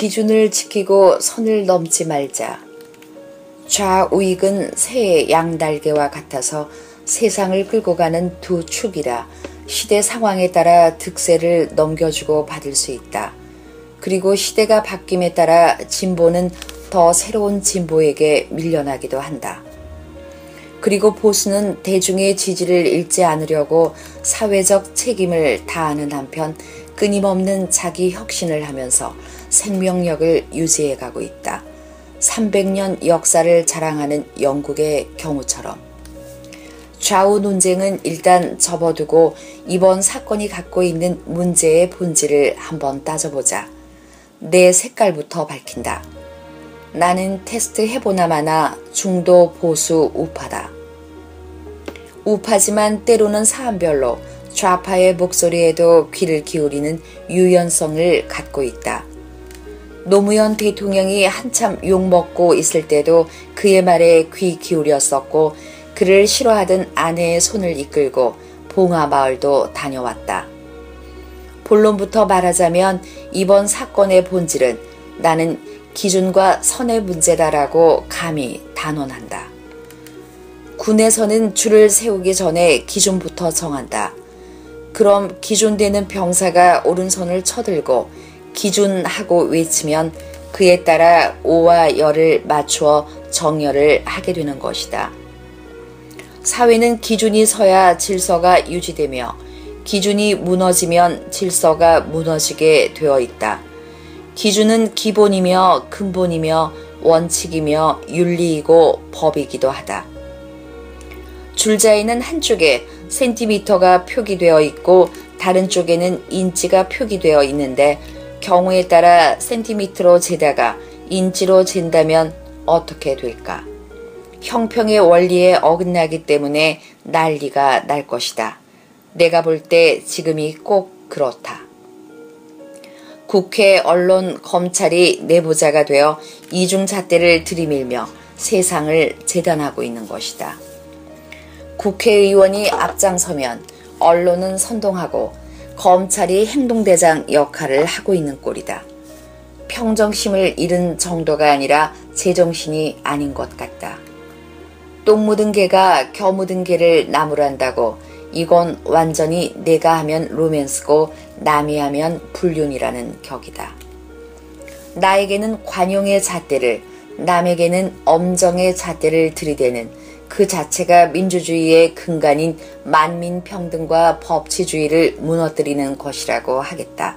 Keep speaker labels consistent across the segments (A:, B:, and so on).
A: 기준을 지키고 선을 넘지 말자. 좌우익은 새의 양날개와 같아서 세상을 끌고 가는 두 축이라 시대 상황에 따라 득세를 넘겨주고 받을 수 있다. 그리고 시대가 바뀜에 따라 진보는 더 새로운 진보에게 밀려나기도 한다. 그리고 보수는 대중의 지지를 잃지 않으려고 사회적 책임을 다하는 한편 끊임없는 자기 혁신을 하면서 생명력을 유지해가고 있다. 300년 역사를 자랑하는 영국의 경우처럼. 좌우 논쟁은 일단 접어두고 이번 사건이 갖고 있는 문제의 본질을 한번 따져보자. 내 색깔부터 밝힌다. 나는 테스트 해보나 마나 중도 보수 우파다. 우파지만 때로는 사안별로 좌파의 목소리에도 귀를 기울이는 유연성을 갖고 있다. 노무현 대통령이 한참 욕먹고 있을 때도 그의 말에 귀 기울였었고 그를 싫어하던 아내의 손을 이끌고 봉하마을도 다녀왔다. 본론부터 말하자면 이번 사건의 본질은 나는 기준과 선의 문제다라고 감히 단언한다. 군에서는 줄을 세우기 전에 기준부터 정한다. 그럼 기준되는 병사가 오른손을 쳐들고 기준하고 외치면 그에 따라 오와 열을 맞추어 정열을 하게 되는 것이다. 사회는 기준이 서야 질서가 유지되며 기준이 무너지면 질서가 무너지게 되어 있다. 기준은 기본이며 근본이며 원칙이며 윤리이고 법이기도 하다. 줄자에는 한쪽에 센티미터가 표기되어 있고 다른 쪽에는 인치가 표기되어 있는데 경우에 따라 센티미터로 재다가 인치로 잰다면 어떻게 될까? 형평의 원리에 어긋나기 때문에 난리가 날 것이다. 내가 볼 때 지금이 꼭 그렇다. 국회, 언론, 검찰이 내부자가 되어 이중잣대를 들이밀며 세상을 재단하고 있는 것이다. 국회의원이 앞장서면 언론은 선동하고 검찰이 행동대장 역할을 하고 있는 꼴이다. 평정심을 잃은 정도가 아니라 제정신이 아닌 것 같다. 똥 묻은 개가 겨 묻은 개를 나무란다고 이건 완전히 내가 하면 로맨스고 남이 하면 불륜이라는 격이다. 나에게는 관용의 잣대를, 남에게는 엄정의 잣대를 들이대는 그 자체가 민주주의의 근간인 만민평등과 법치주의를 무너뜨리는 것이라고 하겠다.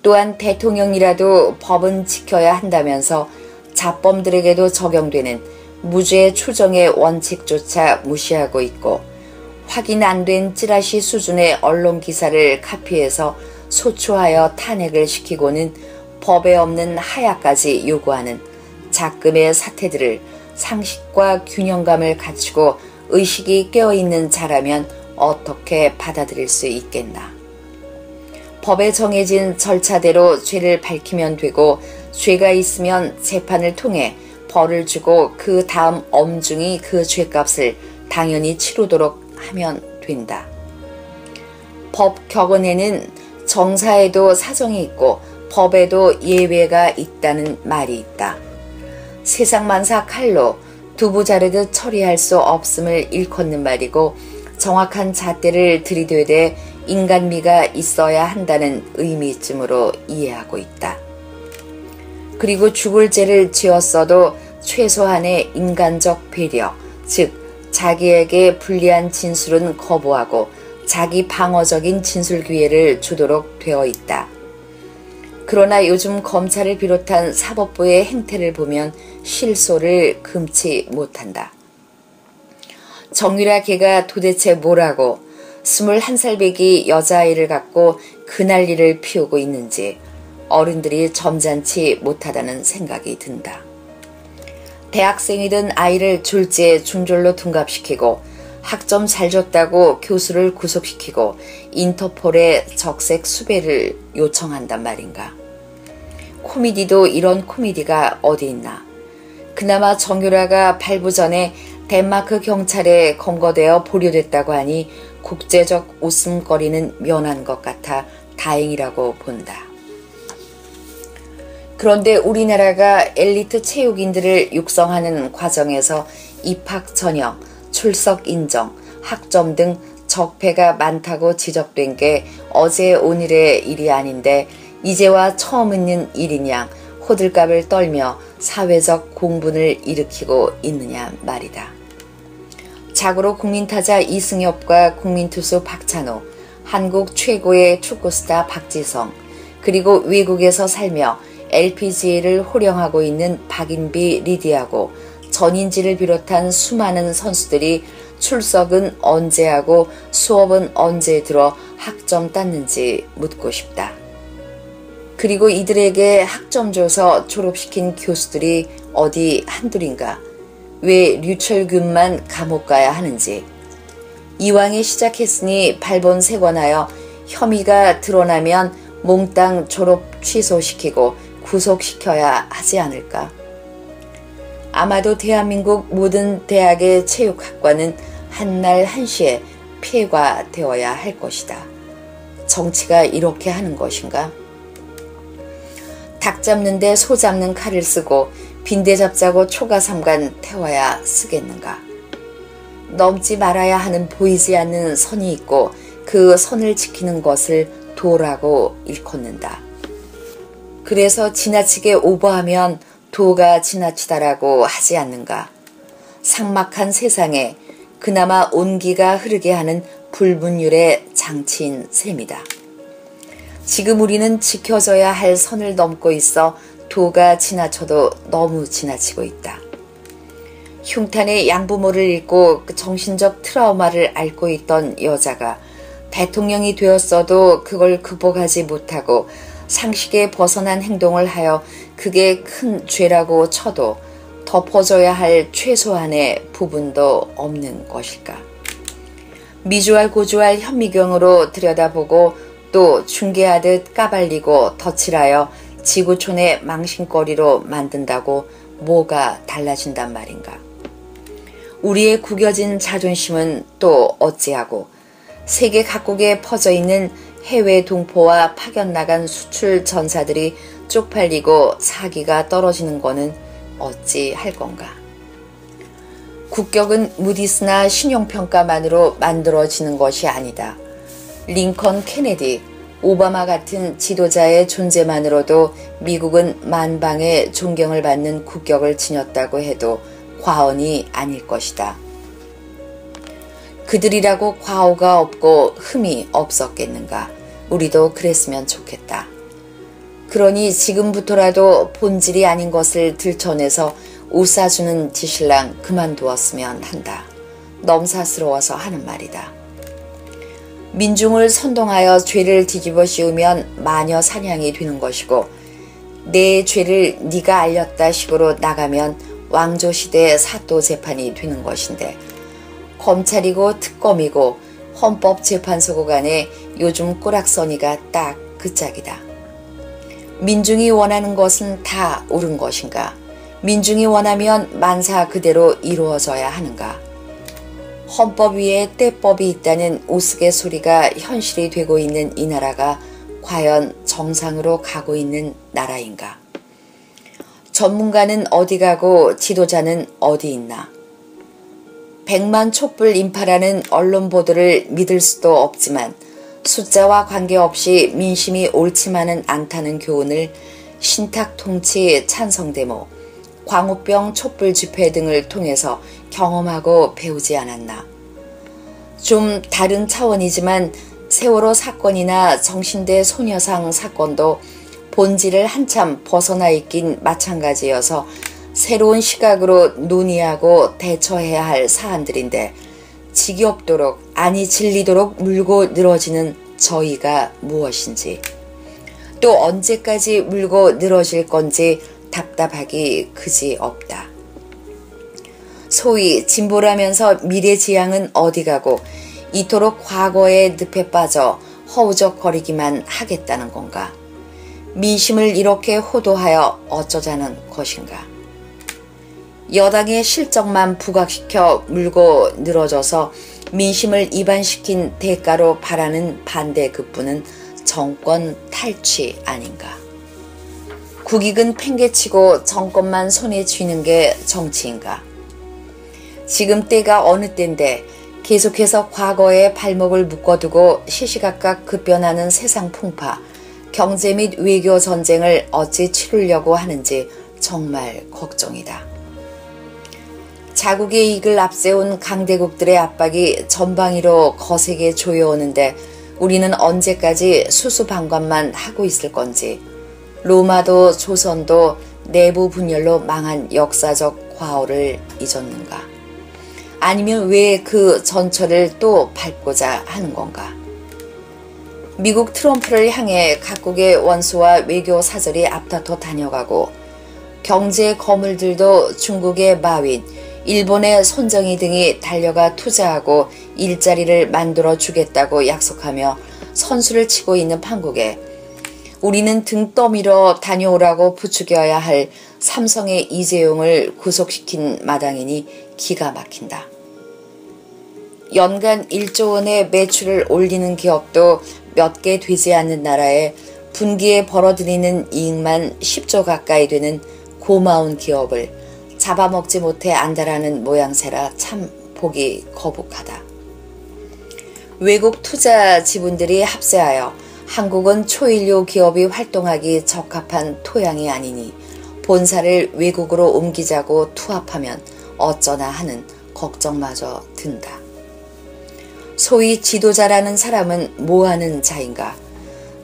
A: 또한 대통령이라도 법은 지켜야 한다면서 자범들에게도 적용되는 무죄 추정의 원칙조차 무시하고 있고 확인 안 된 찌라시 수준의 언론 기사를 카피해서 소추하여 탄핵을 시키고는 법에 없는 하야까지 요구하는 작금의 사태들을 상식과 균형감을 갖추고 의식이 깨어있는 자라면 어떻게 받아들일 수 있겠나. 법에 정해진 절차대로 죄를 밝히면 되고 죄가 있으면 재판을 통해 벌을 주고 그 다음 엄중히 그 죄값을 당연히 치르도록 하면 된다. 법 격언에는 정사에도 사정이 있고 법에도 예외가 있다는 말이 있다. 세상만사 칼로 두부 자르듯 처리할 수 없음을 일컫는 말이고 정확한 잣대를 들이대되 인간미가 있어야 한다는 의미쯤으로 이해하고 있다. 그리고 죽을 죄를 지었어도 최소한의 인간적 배려, 즉 자기에게 불리한 진술은 거부하고 자기 방어적인 진술 기회를 주도록 되어 있다. 그러나 요즘 검찰을 비롯한 사법부의 행태를 보면 실소를 금치 못한다. 정유라 걔가 도대체 뭐라고 21살배기 여자아이를 갖고 그 난리를 피우고 있는지 어른들이 점잖지 못하다는 생각이 든다. 대학생이든 아이를 졸지에 중졸로 둔갑시키고 학점 잘 줬다고 교수를 구속시키고 인터폴에 적색 수배를 요청한단 말인가. 코미디도 이런 코미디가 어디 있나. 그나마 정유라가 발부 전에 덴마크 경찰에 검거되어 보류됐다고 하니 국제적 웃음거리는 면한 것 같아 다행이라고 본다. 그런데 우리나라가 엘리트 체육인들을 육성하는 과정에서 입학 전형, 출석 인정, 학점 등 적폐가 많다고 지적된 게 어제 오늘의 일이 아닌데 이제와 처음 있는 일이냐 호들갑을 떨며 사회적 공분을 일으키고 있느냐 말이다. 자고로 국민타자 이승엽과 국민투수 박찬호, 한국 최고의 축구스타 박지성, 그리고 외국에서 살며 LPGA를 호령하고 있는 박인비 리디하고 전인지를 비롯한 수많은 선수들이 출석은 언제 하고 수업은 언제 들어 학점 땄는지 묻고 싶다. 그리고 이들에게 학점 줘서 졸업시킨 교수들이 어디 한둘인가? 왜 류철균만 감옥 가야 하는지. 이왕에 시작했으니 발본색원하여 혐의가 드러나면 몽땅 졸업 취소시키고 구속시켜야 하지 않을까? 아마도 대한민국 모든 대학의 체육학과는 한날 한시에 폐과되어야 할 것이다. 정치가 이렇게 하는 것인가? 닭 잡는데 소 잡는 칼을 쓰고 빈대 잡자고 초가삼간 태워야 쓰겠는가? 넘지 말아야 하는 보이지 않는 선이 있고 그 선을 지키는 것을 도라고 일컫는다. 그래서 지나치게 오버하면 도가 지나치다라고 하지 않는가? 삭막한 세상에 그나마 온기가 흐르게 하는 불분율의 장치인 셈이다. 지금 우리는 지켜져야 할 선을 넘고 있어 도가 지나쳐도 너무 지나치고 있다. 흉탄의 양부모를 잃고 정신적 트라우마를 앓고 있던 여자가 대통령이 되었어도 그걸 극복하지 못하고 상식에 벗어난 행동을 하여 그게 큰 죄라고 쳐도 덮어줘야 할 최소한의 부분도 없는 것일까? 미주알 고주알 현미경으로 들여다보고 또 중계하듯 까발리고 덧칠하여 지구촌의 망신거리로 만든다고 뭐가 달라진단 말인가? 우리의 구겨진 자존심은 또 어찌하고 세계 각국에 퍼져있는 해외 동포와 파견 나간 수출 전사들이 쪽팔리고 사기가 떨어지는 거는 어찌 할 건가? 국격은 무디스나 신용평가만으로 만들어지는 것이 아니다. 링컨, 케네디, 오바마 같은 지도자의 존재만으로도 미국은 만방의 존경을 받는 국격을 지녔다고 해도 과언이 아닐 것이다. 그들이라고 과오가 없고 흠이 없었겠는가? 우리도 그랬으면 좋겠다. 그러니 지금부터라도 본질이 아닌 것을 들춰내서 웃사주는 지신랑 그만두었으면 한다. 넘사스러워서 하는 말이다. 민중을 선동하여 죄를 뒤집어 씌우면 마녀 사냥이 되는 것이고 내 죄를 네가 알렸다 식으로 나가면 왕조시대 사또 재판이 되는 것인데 검찰이고 특검이고 헌법재판소고 간에 요즘 꼬락서니가 딱 그 짝이다. 민중이 원하는 것은 다 옳은 것인가? 민중이 원하면 만사 그대로 이루어져야 하는가? 헌법 위에 때법이 있다는 우스갯소리가 현실이 되고 있는 이 나라가 과연 정상으로 가고 있는 나라인가? 전문가는 어디 가고 지도자는 어디 있나? 100만 촛불 인파라는 언론 보도를 믿을 수도 없지만 숫자와 관계없이 민심이 옳지만은 않다는 교훈을 신탁통치 찬성데모, 광우병 촛불 집회 등을 통해서 경험하고 배우지 않았나. 좀 다른 차원이지만 세월호 사건이나 정신대 소녀상 사건도 본질을 한참 벗어나 있긴 마찬가지여서 새로운 시각으로 논의하고 대처해야 할 사안들인데 지겹도록 아니 질리도록 물고 늘어지는 저희가 무엇인지 또 언제까지 물고 늘어질 건지 답답하기 그지 없다. 소위 진보라면서 미래지향은 어디 가고 이토록 과거의 늪에 빠져 허우적거리기만 하겠다는 건가? 민심을 이렇게 호도하여 어쩌자는 것인가? 여당의 실적만 부각시켜 물고 늘어져서 민심을 이반시킨 대가로 바라는 반대급부는 정권 탈취 아닌가? 국익은 팽개치고 정권만 손에 쥐는 게 정치인가? 지금 때가 어느 때인데 계속해서 과거에 발목을 묶어두고 시시각각 급변하는 세상 풍파, 경제 및 외교 전쟁을 어찌 치르려고 하는지 정말 걱정이다. 자국의 이익을 앞세운 강대국들의 압박이 전방위로 거세게 조여오는데 우리는 언제까지 수수방관만 하고 있을 건지, 로마도 조선도 내부 분열로 망한 역사적 과오를 잊었는가? 아니면 왜 그 전철을 또 밟고자 하는 건가? 미국 트럼프를 향해 각국의 원수와 외교 사절이 앞다퉈 다녀가고 경제 거물들도 중국의 마윈, 일본의 손정희 등이 달려가 투자하고 일자리를 만들어 주겠다고 약속하며 선수를 치고 있는 판국에 우리는 등 떠밀어 다녀오라고 부추겨야 할 삼성의 이재용을 구속시킨 마당이니 기가 막힌다. 연간 1조 원의 매출을 올리는 기업도 몇 개 되지 않는 나라에 분기에 벌어들이는 이익만 10조 가까이 되는 고마운 기업을 잡아먹지 못해 안달하는 모양새라 참 보기 거북하다. 외국 투자 지분들이 합세하여 한국은 초일류 기업이 활동하기 적합한 토양이 아니니 본사를 외국으로 옮기자고 투합하면 어쩌나 하는 걱정마저 든다. 소위 지도자라는 사람은 뭐하는 자인가?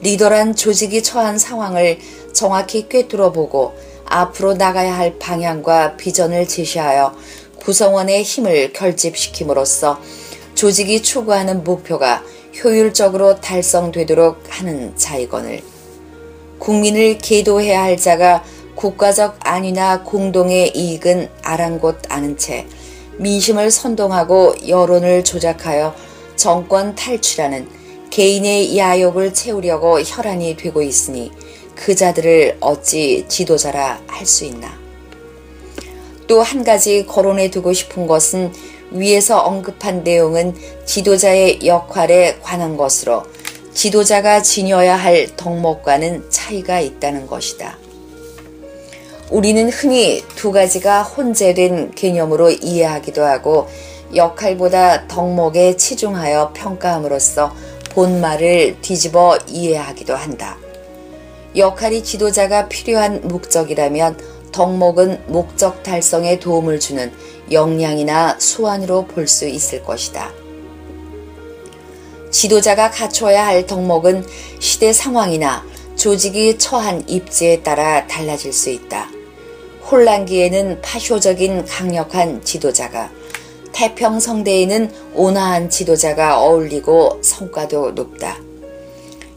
A: 리더란 조직이 처한 상황을 정확히 꿰뚫어보고 앞으로 나가야 할 방향과 비전을 제시하여 구성원의 힘을 결집시킴으로써 조직이 추구하는 목표가 효율적으로 달성되도록 하는 자이거늘, 국민을 계도해야 할 자가 국가적 안위나 공동의 이익은 아랑곳 아는 채 민심을 선동하고 여론을 조작하여 정권 탈취라는 개인의 야욕을 채우려고 혈안이 되고 있으니 그 자들을 어찌 지도자라 할 수 있나. 또 한 가지 거론해 두고 싶은 것은 위에서 언급한 내용은 지도자의 역할에 관한 것으로 지도자가 지녀야 할 덕목과는 차이가 있다는 것이다. 우리는 흔히 두 가지가 혼재된 개념으로 이해하기도 하고 역할보다 덕목에 치중하여 평가함으로써 본말을 뒤집어 이해하기도 한다. 역할이 지도자가 필요한 목적이라면 덕목은 목적 달성에 도움을 주는 역량이나 수완으로 볼 수 있을 것이다. 지도자가 갖춰야 할 덕목은 시대 상황이나 조직이 처한 입지에 따라 달라질 수 있다. 혼란기에는 파쇼적인 강력한 지도자가, 태평성대에는 온화한 지도자가 어울리고 성과도 높다.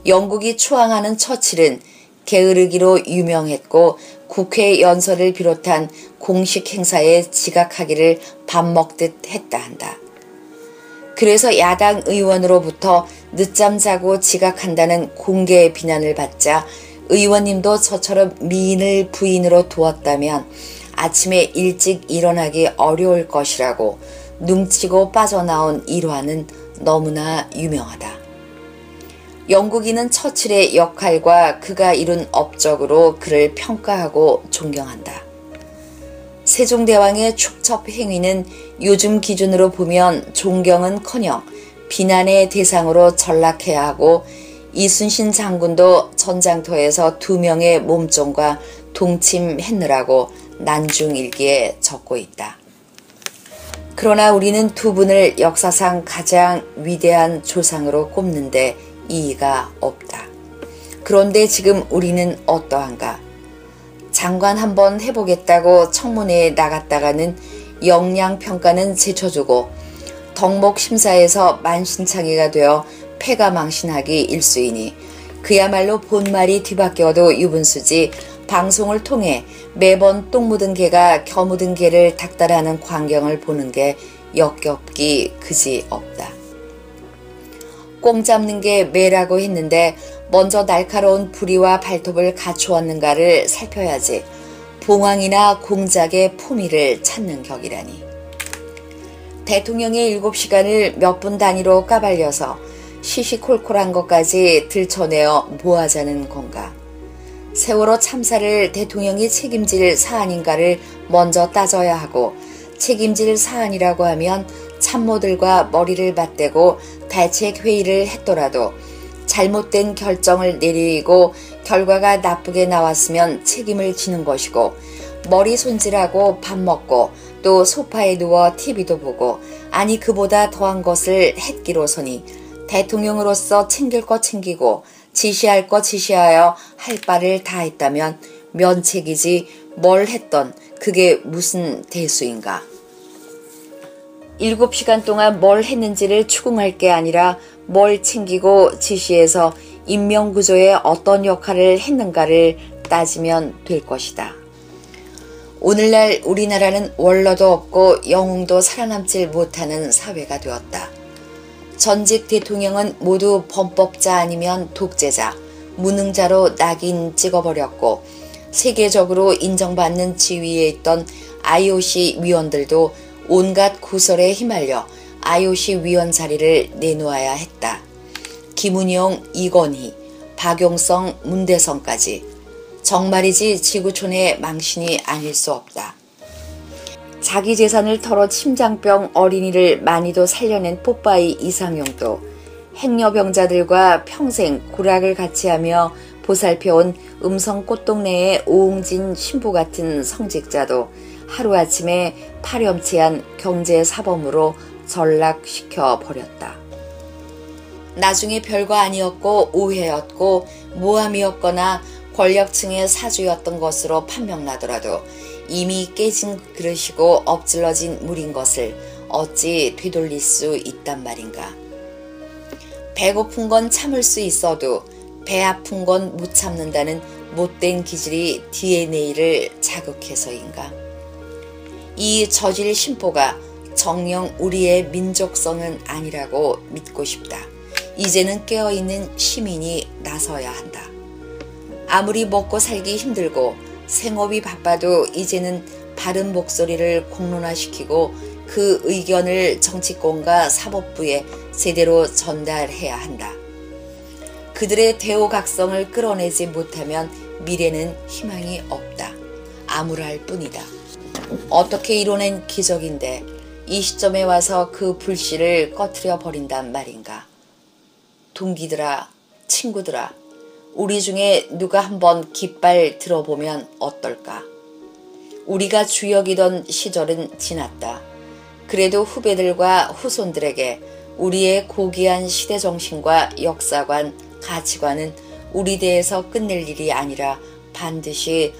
A: 영국이 추앙하는 처칠은 게으르기로 유명했고 국회 연설을 비롯한 공식 행사에 지각하기를 밥 먹듯 했다 한다. 그래서 야당 의원으로부터 늦잠 자고 지각한다는 공개 비난을 받자 의원님도 저처럼 미인을 부인으로 두었다면 아침에 일찍 일어나기 어려울 것이라고 눈치고 빠져나온 일화는 너무나 유명하다. 영국인은 처칠의 역할과 그가 이룬 업적으로 그를 평가하고 존경한다. 세종대왕의 축첩 행위는 요즘 기준으로 보면 존경은커녕 비난의 대상으로 전락해야 하고 이순신 장군도 전장터에서 2명의 몸종과 동침했느라고 난중일기에 적고 있다. 그러나 우리는 두 분을 역사상 가장 위대한 조상으로 꼽는데 이의가 없다. 그런데 지금 우리는 어떠한가? 장관 한번 해보겠다고 청문회에 나갔다가는 역량평가는 제쳐주고 덕목 심사에서 만신창이가 되어 패가망신하기 일쑤이니 그야말로 본말이 뒤바뀌어도 유분수지 방송을 통해 매번 똥 묻은 개가 겨 묻은 개를 닥달하는 광경을 보는 게 역겹기 그지 없다. 꽁 잡는 게 매라고 했는데 먼저 날카로운 부리와 발톱을 갖추었는가를 살펴야지 봉황이나 공작의 품위를 찾는 격이라니. 대통령의 7시간을 몇 분 단위로 까발려서 시시콜콜한 것까지 들춰내어 뭐하자는 건가. 세월호 참사를 대통령이 책임질 사안인가를 먼저 따져야 하고, 책임질 사안이라고 하면 참모들과 머리를 맞대고 대책회의를 했더라도 잘못된 결정을 내리고 결과가 나쁘게 나왔으면 책임을 지는 것이고, 머리 손질하고 밥 먹고 또 소파에 누워 TV도 보고, 아니 그보다 더한 것을 했기로서니 대통령으로서 챙길 거 챙기고 지시할 거 지시하여 할 바를 다 했다면 면책이지 뭘 했던 그게 무슨 대수인가. 7시간 동안 뭘 했는지를 추궁할 게 아니라 뭘 챙기고 지시해서 인명구조에 어떤 역할을 했는가를 따지면 될 것이다. 오늘날 우리나라는 원로도 없고 영웅도 살아남질 못하는 사회가 되었다. 전직 대통령은 모두 범법자 아니면 독재자, 무능자로 낙인 찍어버렸고, 세계적으로 인정받는 지위에 있던 IOC 위원들도 온갖 구설에 휘말려 IOC 위원 자리를 내놓아야 했다. 김은용, 이건희, 박용성, 문대성까지. 정말이지 지구촌의 망신이 아닐 수 없다. 자기 재산을 털어 심장병 어린이를 많이도 살려낸 뽀빠이 이상용도, 행여병자들과 평생 고락을 같이 하며 보살펴온 음성 꽃동네의 오웅진 신부 같은 성직자도 하루아침에 파렴치한 경제사범으로 전락시켜 버렸다. 나중에 별거 아니었고 오해였고 모함이었거나 권력층의 사주였던 것으로 판명나더라도 이미 깨진 그릇이고 엎질러진 물인 것을 어찌 되돌릴 수 있단 말인가. 배고픈 건 참을 수 있어도 배 아픈 건 못 참는다는 못된 기질이 DNA를 자극해서인가. 이 저질 심보가 정녕 우리의 민족성은 아니라고 믿고 싶다. 이제는 깨어있는 시민이 나서야 한다. 아무리 먹고 살기 힘들고 생업이 바빠도 이제는 바른 목소리를 공론화시키고 그 의견을 정치권과 사법부에 제대로 전달해야 한다. 그들의 대오각성을 끌어내지 못하면 미래는 희망이 없다. 암울할 뿐이다. 어떻게 이뤄낸 기적인데 이 시점에 와서 그 불씨를 꺼트려 버린단 말인가. 동기들아, 친구들아, 우리 중에 누가 한번 깃발 들어보면 어떨까? 우리가 주역이던 시절은 지났다. 그래도 후배들과 후손들에게 우리의 고귀한 시대정신과 역사관, 가치관은 우리 대에서 끝낼 일이 아니라 반드시